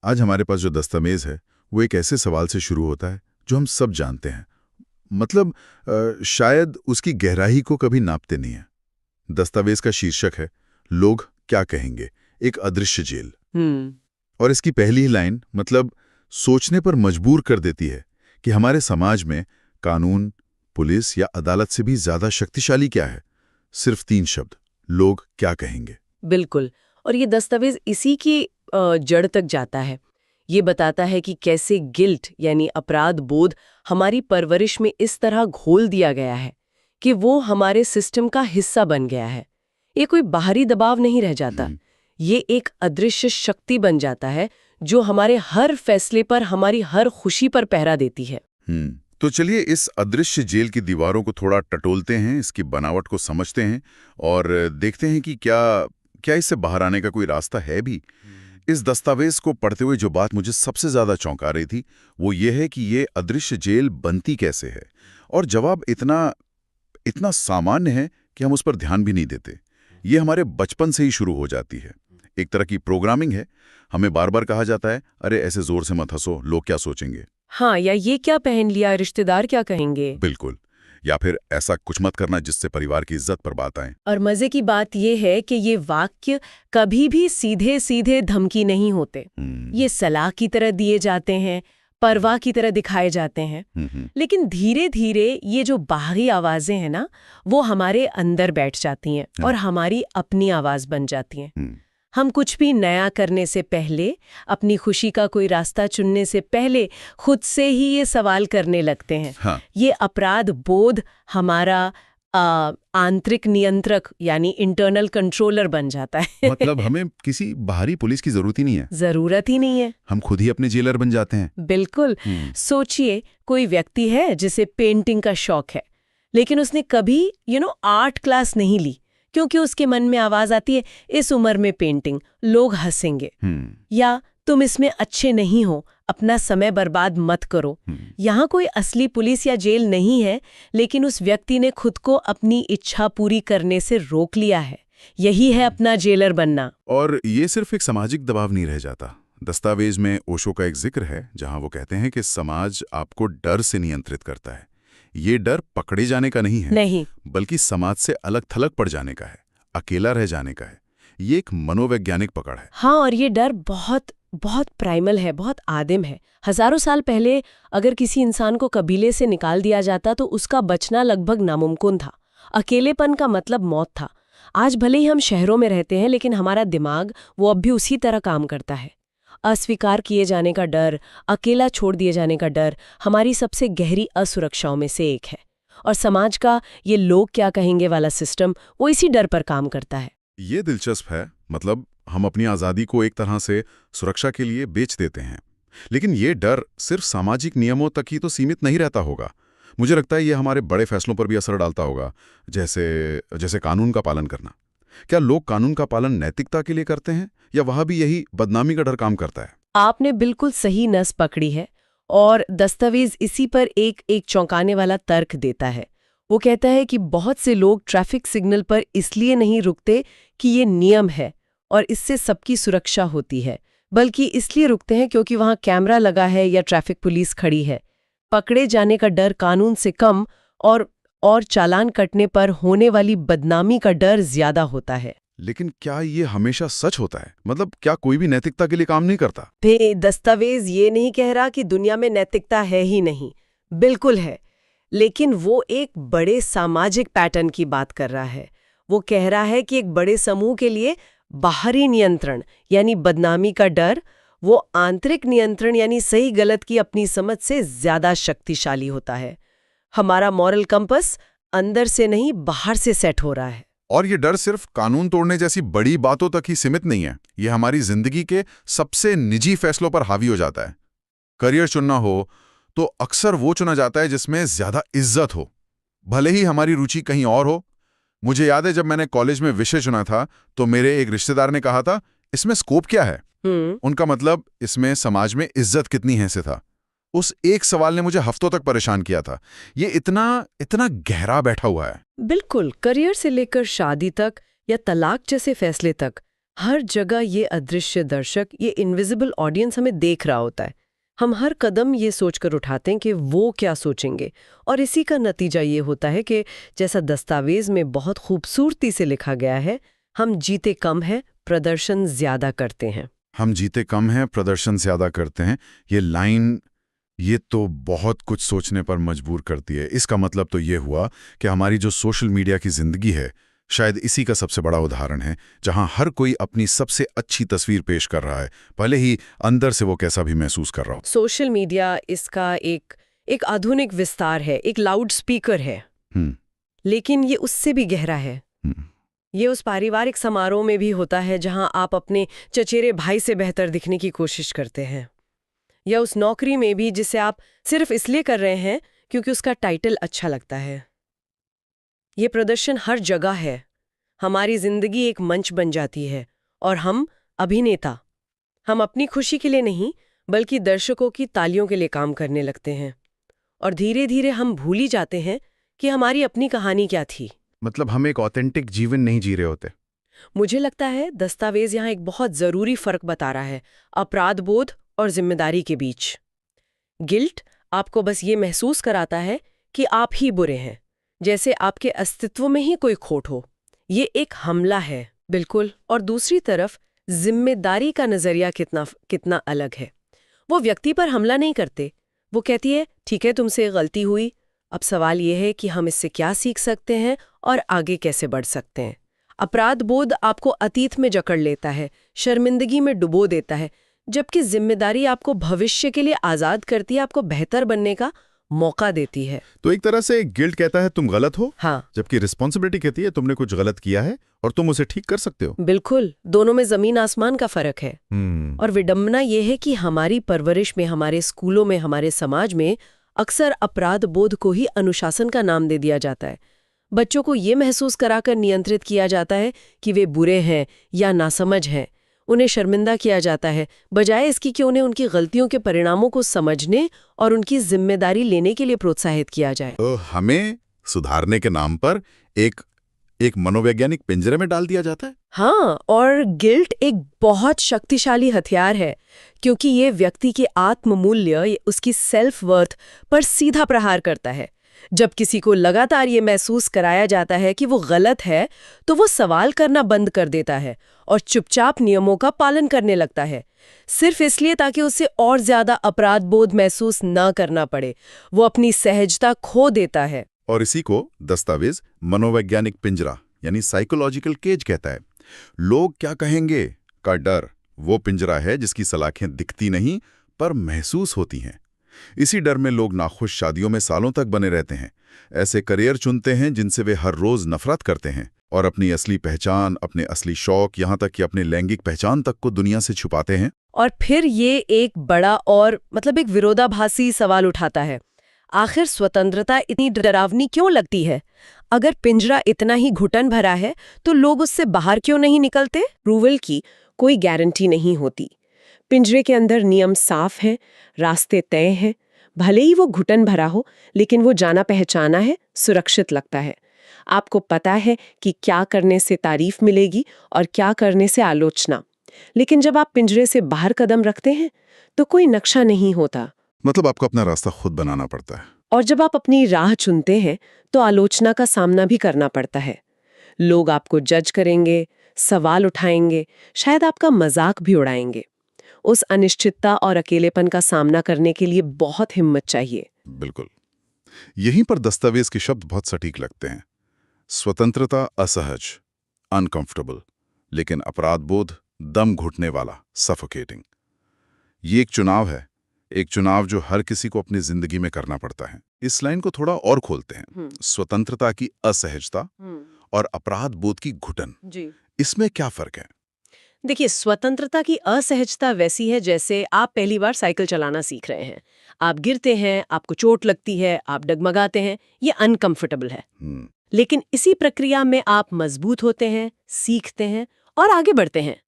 आज हमारे पास जो दस्तावेज है वो एक ऐसे सवाल से शुरू होता है जो हम सब जानते हैं। मतलब शायद उसकी गहराई को कभी नापते नहीं है। दस्तावेज का शीर्षक है लोग क्या कहेंगे, एक अदृश्य जेल। और इसकी पहली ही लाइन मतलब सोचने पर मजबूर कर देती है कि हमारे समाज में कानून, पुलिस या अदालत से भी ज्यादा शक्तिशाली क्या है। सिर्फ 3 शब्द, लोग क्या कहेंगे। बिल्कुल। और ये दस्तावेज इसी की जड़ तक जाता है। ये बताता है कि कैसे गिल्ट यानी अपराध बोध हमारी परवरिश में इस तरह घोल दिया गया है कि वो हमारे सिस्टम का हिस्सा बन गया है। ये कोई बाहरी दबाव नहीं रह जाता, ये एक अदृश्य शक्ति बन जाता है जो हमारे हर फैसले पर, हमारी हर खुशी पर पहरा देती है। तो चलिए इस अदृश्य जेल की दीवारों को थोड़ा टटोलते हैं, इसकी बनावट को समझते हैं और देखते हैं कि क्या इससे बाहर आने का कोई रास्ता है भी। इस दस्तावेज को पढ़ते हुए जो बात मुझे सबसे ज्यादा चौंका रही थी वो ये है कि ये अदृश्य जेल बनती कैसे है। और जवाब इतना सामान्य है कि हम उस पर ध्यान भी नहीं देते। ये हमारे बचपन से ही शुरू हो जाती है। एक तरह की प्रोग्रामिंग है। हमें बार बार कहा जाता है, अरे ऐसे जोर से मत हंसो, लोग क्या सोचेंगे। हाँ, या ये क्या पहन लिया, रिश्तेदार क्या कहेंगे। बिल्कुल। या फिर ऐसा कुछ मत करना जिससे परिवार की इज्जत पर बात आए। और मजे की बात ये है कि ये वाक्य कभी भी सीधे सीधे धमकी नहीं होते। ये सलाह की तरह दिए जाते हैं, परवाह की तरह दिखाए जाते हैं। लेकिन धीरे धीरे ये जो बाहरी आवाजें हैं ना, वो हमारे अंदर बैठ जाती हैं और हमारी अपनी आवाज बन जाती हैं। हम कुछ भी नया करने से पहले, अपनी खुशी का कोई रास्ता चुनने से पहले खुद से ही ये सवाल करने लगते हैं। हाँ। ये अपराध बोध हमारा आंतरिक नियंत्रक यानी इंटरनल कंट्रोलर बन जाता है। मतलब हमें किसी बाहरी पुलिस की जरूरत ही नहीं है। जरूरत ही नहीं है। हम खुद ही अपने जेलर बन जाते हैं। बिल्कुल। सोचिए, कोई व्यक्ति है जिसे पेंटिंग का शौक है, लेकिन उसने कभी आर्ट क्लास नहीं ली क्योंकि उसके मन में आवाज आती है, इस उम्र में पेंटिंग, लोग हंसेंगे, या तुम इसमें अच्छे नहीं हो, अपना समय बर्बाद मत करो। यहाँ कोई असली पुलिस या जेल नहीं है, लेकिन उस व्यक्ति ने खुद को अपनी इच्छा पूरी करने से रोक लिया है। यही है अपना जेलर बनना। और ये सिर्फ एक सामाजिक दबाव नहीं रह जाता। दस्तावेज में ओशो का एक जिक्र है जहां वो कहते हैं कि समाज आपको डर से नियंत्रित करता है। ये डर पकड़े जाने का नहीं, बल्कि समाज से अलग थलग पड़ जाने का है, अकेला रह जाने का है। ये एक मनोवैज्ञानिक पकड़ है। हाँ, और ये डर बहुत बहुत प्राइमल है, बहुत आदिम है। हजारों साल पहले अगर किसी इंसान को कबीले से निकाल दिया जाता तो उसका बचना लगभग नामुमकिन था। अकेलेपन का मतलब मौत था। आज भले ही हम शहरों में रहते हैं, लेकिन हमारा दिमाग वो अब भी उसी तरह काम करता है। अस्वीकार किए जाने का डर, अकेला छोड़ दिए जाने का डर हमारी सबसे गहरी असुरक्षाओं में से एक है। और समाज का ये लोग क्या कहेंगे वाला सिस्टम वो इसी डर पर काम करता है। ये दिलचस्प है। मतलब हम अपनी आज़ादी को एक तरह से सुरक्षा के लिए बेच देते हैं। लेकिन ये डर सिर्फ सामाजिक नियमों तक ही तो सीमित नहीं रहता होगा। मुझे लगता है ये हमारे बड़े फैसलों पर भी असर डालता होगा, जैसे कानून का पालन करना। क्या लोग कानून का पालन नैतिकता के लिए करते हैं या वहां भी यही बदनामी का डर काम करता है? आपने बिल्कुल सही नस पकड़ी है। और दस्तावेज इसी पर एक चौंकाने वाला तर्क देता है। वो कहता है कि बहुत से लोग ट्रैफिक सिग्नल पर इसलिए नहीं रुकते कि ये नियम है और इससे सबकी सुरक्षा होती है, बल्कि इसलिए रुकते हैं क्योंकि वहां कैमरा लगा है या ट्रैफिक पुलिस खड़ी है। पकड़े जाने का डर कानून से कम और चालान कटने पर होने वाली बदनामी का डर ज्यादा होता है। लेकिन क्या ये हमेशा सच होता है? मतलब क्या कोई भी नैतिकता के लिए काम नहीं करता? दस्तावेज ये नहीं कह रहा कि दुनिया में नैतिकता है ही नहीं, बिल्कुल है। लेकिन वो एक बड़े सामाजिक पैटर्न की बात कर रहा है। वो कह रहा है कि एक बड़े समूह के लिए बाहरी नियंत्रण यानी बदनामी का डर वो आंतरिक नियंत्रण यानी सही गलत की अपनी समझ से ज्यादा शक्तिशाली होता है। हमारा मॉरल कंपस अंदर से नहीं, बाहर से सेट हो रहा है। और ये डर सिर्फ कानून तोड़ने जैसी बड़ी बातों तक ही सीमित नहीं है। ये हमारी जिंदगी के सबसे निजी फैसलों पर हावी हो जाता है। करियर चुनना हो तो अक्सर वो चुना जाता है जिसमें ज्यादा इज्जत हो, भले ही हमारी रुचि कहीं और हो। मुझे याद है जब मैंने कॉलेज में विषय चुना था तो मेरे एक रिश्तेदार ने कहा था, इसमें स्कोप क्या है? उनका मतलब इसमें समाज में इज्जत कितनी है से था। उस एक सवाल ने मुझे हफ्तों तक परेशान किया था। ये इतना गहरा बैठा हुआ है। बिल्कुल। करियर से लेकर शादी तक या तलाक जैसे फैसले तक हर जगह ये अदृश्य दर्शक, ये इनविजिबल ऑडियंस हमें देख रहा होता है। हम हर कदम ये सोचकर उठाते हैं कि वो क्या सोचेंगे, और इसी का नतीजा ये होता है कि जैसा दस्तावेज में बहुत खूबसूरती से लिखा गया है, हम जीते कम है, प्रदर्शन ज्यादा करते हैं। हम जीते कम हैं, प्रदर्शन ज्यादा करते हैं। ये लाइन, ये तो बहुत कुछ सोचने पर मजबूर करती है। इसका मतलब तो ये हुआ कि हमारी जो सोशल मीडिया की जिंदगी है, शायद इसी का सबसे बड़ा उदाहरण है, जहां हर कोई अपनी सबसे अच्छी तस्वीर पेश कर रहा है, भले ही अंदर से वो कैसा भी महसूस कर रहा हो। सोशल मीडिया इसका एक आधुनिक विस्तार है, एक लाउड स्पीकर है। लेकिन ये उससे भी गहरा है। ये उस पारिवारिक समारोह में भी होता है जहां आप अपने चचेरे भाई से बेहतर दिखने की कोशिश करते हैं, या उस नौकरी में भी जिसे आप सिर्फ इसलिए कर रहे हैं क्योंकि उसका टाइटल अच्छा लगता है। ये प्रदर्शन हर जगह है। हमारी जिंदगी एक मंच बन जाती है, और हम अभिनेता, हम अपनी खुशी के लिए नहीं बल्कि दर्शकों की तालियों के लिए काम करने लगते हैं। और धीरे धीरे हम भूल ही जाते हैं कि हमारी अपनी कहानी क्या थी। मतलब हम एक ऑथेंटिक जीवन नहीं जी रहे होते। मुझे लगता है दस्तावेज यहाँ एक बहुत जरूरी फर्क बता रहा है, अपराध बोध और जिम्मेदारी के बीच। गिल्ट आपको बस ये महसूस कराता है कि आप ही बुरे हैं, जैसे आपके अस्तित्व में ही कोई खोट हो। ये एक हमला है, बिल्कुल। और दूसरी तरफ जिम्मेदारी का नजरिया कितना अलग है। वो व्यक्ति पर हमला नहीं करते, वो कहती है ठीक है, तुमसे गलती हुई, अब सवाल ये है कि हम इससे क्या सीख सकते हैं और आगे कैसे बढ़ सकते हैं। अपराध बोध आपको अतीत में जकड़ लेता है, शर्मिंदगी में डुबो देता है, जबकि जिम्मेदारी आपको भविष्य के लिए आजाद करती है, आपको बेहतर बनने का मौका देती है। तो एक तरह से गिल्ट कहता है तुम गलत हो, हाँ, जबकि रिस्पॉन्सिबिलिटी कहती है तुमने कुछ गलत किया है और तुम उसे ठीक कर सकते हो। बिल्कुल, दोनों में जमीन आसमान का फर्क है। और विडंबना यह है कि हमारी परवरिश में, हमारे स्कूलों में, हमारे समाज में अक्सर अपराध बोध को ही अनुशासन का नाम दे दिया जाता है। बच्चों को ये महसूस कराकर नियंत्रित किया जाता है कि वे बुरे हैं या नासमझ हैं। उन्हें शर्मिंदा किया जाता है, बजाय इसकी कि उन्हें उनकी गलतियों के परिणामों को समझने और उनकी जिम्मेदारी लेने के लिए प्रोत्साहित किया जाए। तो हमें सुधारने के नाम पर एक मनोवैज्ञानिक पिंजरे में डाल दिया जाता है। हाँ, और गिल्ट एक बहुत शक्तिशाली हथियार है, क्योंकि ये व्यक्ति के आत्ममूल्य, उसकी सेल्फ वर्थ पर सीधा प्रहार करता है। जब किसी को लगातार ये महसूस कराया जाता है कि वो गलत है, तो वो सवाल करना बंद कर देता है और चुपचाप नियमों का पालन करने लगता है, सिर्फ इसलिए ताकि उसे और ज्यादा अपराध बोध महसूस न करना पड़े। वो अपनी सहजता खो देता है। और इसी को दस्तावेज मनोवैज्ञानिक पिंजरा यानी साइकोलॉजिकल केज कहता है। लोग क्या कहेंगे का डर वो पिंजरा है जिसकी सलाखें दिखती नहीं पर महसूस होती हैं। इसी डर में लोग नाखुश शादियों में सालों तक बने रहते हैं, ऐसे करियर चुनते हैं जिनसे वे हर रोज नफरत करते हैं, और अपनी असली पहचान, अपने असली शौक, यहाँ तक कि अपने लैंगिक पहचान तक को दुनिया से छुपाते हैं। और फिर ये एक बड़ा और एक विरोधाभासी सवाल उठाता है, आखिर स्वतंत्रता इतनी डरावनी क्यों लगती है? अगर पिंजरा इतना ही घुटन भरा है तो लोग उससे बाहर क्यों नहीं निकलते? अप्रूवल की कोई गारंटी नहीं होती। पिंजरे के अंदर नियम साफ हैं, रास्ते तय हैं। भले ही वो घुटन भरा हो, लेकिन वो जाना पहचाना है, सुरक्षित लगता है। आपको पता है कि क्या करने से तारीफ मिलेगी और क्या करने से आलोचना। लेकिन जब आप पिंजरे से बाहर कदम रखते हैं तो कोई नक्शा नहीं होता। मतलब आपको अपना रास्ता खुद बनाना पड़ता है। और जब आप अपनी राह चुनते हैं तो आलोचना का सामना भी करना पड़ता है। लोग आपको जज करेंगे, सवाल उठाएंगे, शायद आपका मजाक भी उड़ाएंगे। उस अनिश्चितता और अकेलेपन का सामना करने के लिए बहुत हिम्मत चाहिए। बिल्कुल। यहीं पर दस्तावेज के शब्द बहुत सटीक लगते हैं। स्वतंत्रता असहज, अनकंफर्टेबल, लेकिन अपराध बोध दम घुटने वाला, सफोकेटिंग। ये एक चुनाव है, एक चुनाव जो हर किसी को अपनी जिंदगी में करना पड़ता है। इस लाइन को थोड़ा और खोलते हैं। स्वतंत्रता की असहजता और अपराध बोध की घुटन, इसमें क्या फर्क है? देखिए, स्वतंत्रता की असहजता वैसी है जैसे आप पहली बार साइकिल चलाना सीख रहे हैं। आप गिरते हैं, आपको चोट लगती है, आप डगमगाते हैं, ये अनकंफर्टेबल है। लेकिन इसी प्रक्रिया में आप मजबूत होते हैं, सीखते हैं और आगे बढ़ते हैं।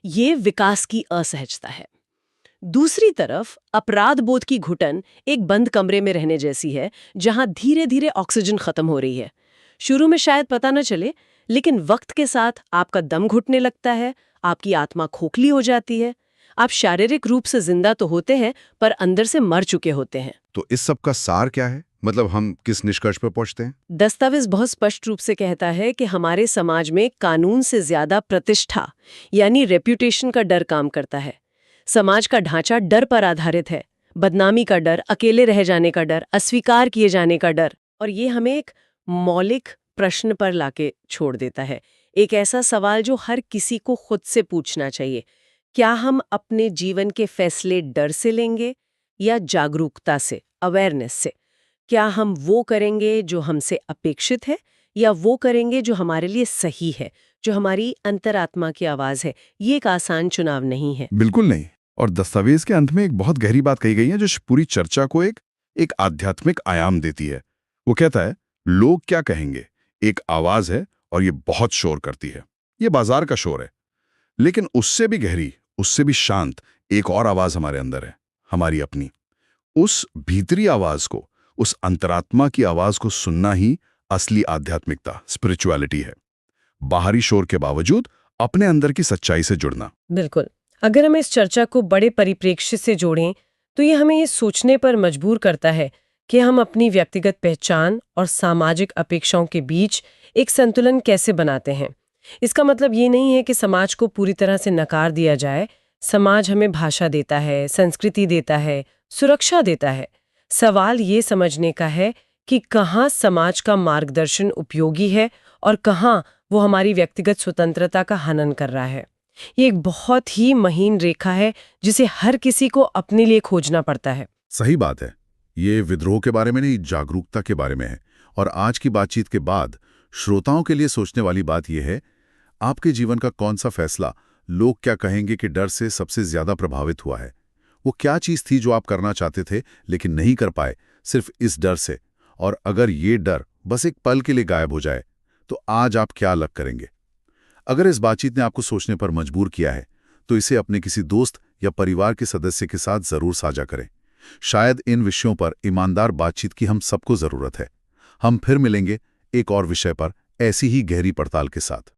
ये विकास की असहजता है। दूसरी तरफ अपराध बोध की घुटन एक बंद कमरे में रहने जैसी है, जहां धीरे धीरे ऑक्सीजन खत्म हो रही है। शुरू में शायद पता न चले, लेकिन वक्त के साथ आपका दम घुटने लगता है, आपकी आत्मा खोखली हो जाती है। आप शारीरिक रूप से जिंदा तो होते हैं, पर अंदर से मर चुके होते हैं। तो इस सब का सार क्या है? मतलब हम किस निष्कर्ष पर पहुंचते हैं? दस्तावेज बहुत स्पष्ट रूप से कहता है कि हमारे समाज में कानून से ज्यादा प्रतिष्ठा यानी रेप्यूटेशन का डर काम करता है। समाज का ढांचा डर पर आधारित है। बदनामी का डर, अकेले रह जाने का डर, अस्वीकार किए जाने का डर। और ये हमें एक मौलिक प्रश्न पर लाके छोड़ देता है। एक ऐसा सवाल जो हर किसी को खुद से पूछना चाहिए। क्या हम अपने जीवन के फैसले डर से लेंगे या जागरूकता से, अवेयरनेस से? क्या हम वो करेंगे जो हमसे अपेक्षित है या वो करेंगे जो हमारे लिए सही है, जो हमारी अंतरात्मा की आवाज है? ये एक आसान चुनाव नहीं है। बिल्कुल नहीं। और दस्तावेज के अंत में एक बहुत गहरी बात कही गई है जो पूरी चर्चा को एक आध्यात्मिक आयाम देती है। वो कहता है, लोग क्या कहेंगे एक आवाज है और ये बहुत शोर करती है। ये बाजार का शोर है, लेकिन उससे भी गहरी, उससे भी शांत एक और आवाज हमारे अंदर है, हमारी अपनी। उस भीतरी आवाज को, उस अंतरात्मा की आवाज को सुनना ही असली आध्यात्मिकता, स्पिरिचुअलिटी है। बाहरी शोर के बावजूद अपने अंदर की सच्चाई से जुड़ना। बिल्कुल। अगर हम इस चर्चा को बड़े परिप्रेक्ष्य से जोड़ें तो ये हमें ये सोचने पर मजबूर करता है कि हम अपनी व्यक्तिगत पहचान और सामाजिक अपेक्षाओं के बीच एक संतुलन कैसे बनाते हैं। इसका मतलब ये नहीं है कि समाज को पूरी तरह से नकार दिया जाए। समाज हमें भाषा देता है, संस्कृति देता है, सुरक्षा देता है। सवाल ये समझने का है कि कहाँ समाज का मार्गदर्शन उपयोगी है और कहाँ वो हमारी व्यक्तिगत स्वतंत्रता का हनन कर रहा है। ये एक बहुत ही महीन रेखा है जिसे हर किसी को अपने लिए खोजना पड़ता है। सही बात है। ये विद्रोह के बारे में नहीं, जागरूकता के बारे में है। और आज की बातचीत के बाद श्रोताओं के लिए सोचने वाली बात यह है, आपके जीवन का कौन सा फैसला लोग क्या कहेंगे कि डर से सबसे ज्यादा प्रभावित हुआ है? वो क्या चीज थी जो आप करना चाहते थे लेकिन नहीं कर पाए, सिर्फ इस डर से? और अगर ये डर बस एक पल के लिए गायब हो जाए तो आज आप क्या अलग करेंगे? अगर इस बातचीत ने आपको सोचने पर मजबूर किया है तो इसे अपने किसी दोस्त या परिवार के सदस्य के साथ जरूर साझा करें। शायद इन विषयों पर ईमानदार बातचीत की हम सबको जरूरत है। हम फिर मिलेंगे एक और विषय पर ऐसी ही गहरी पड़ताल के साथ।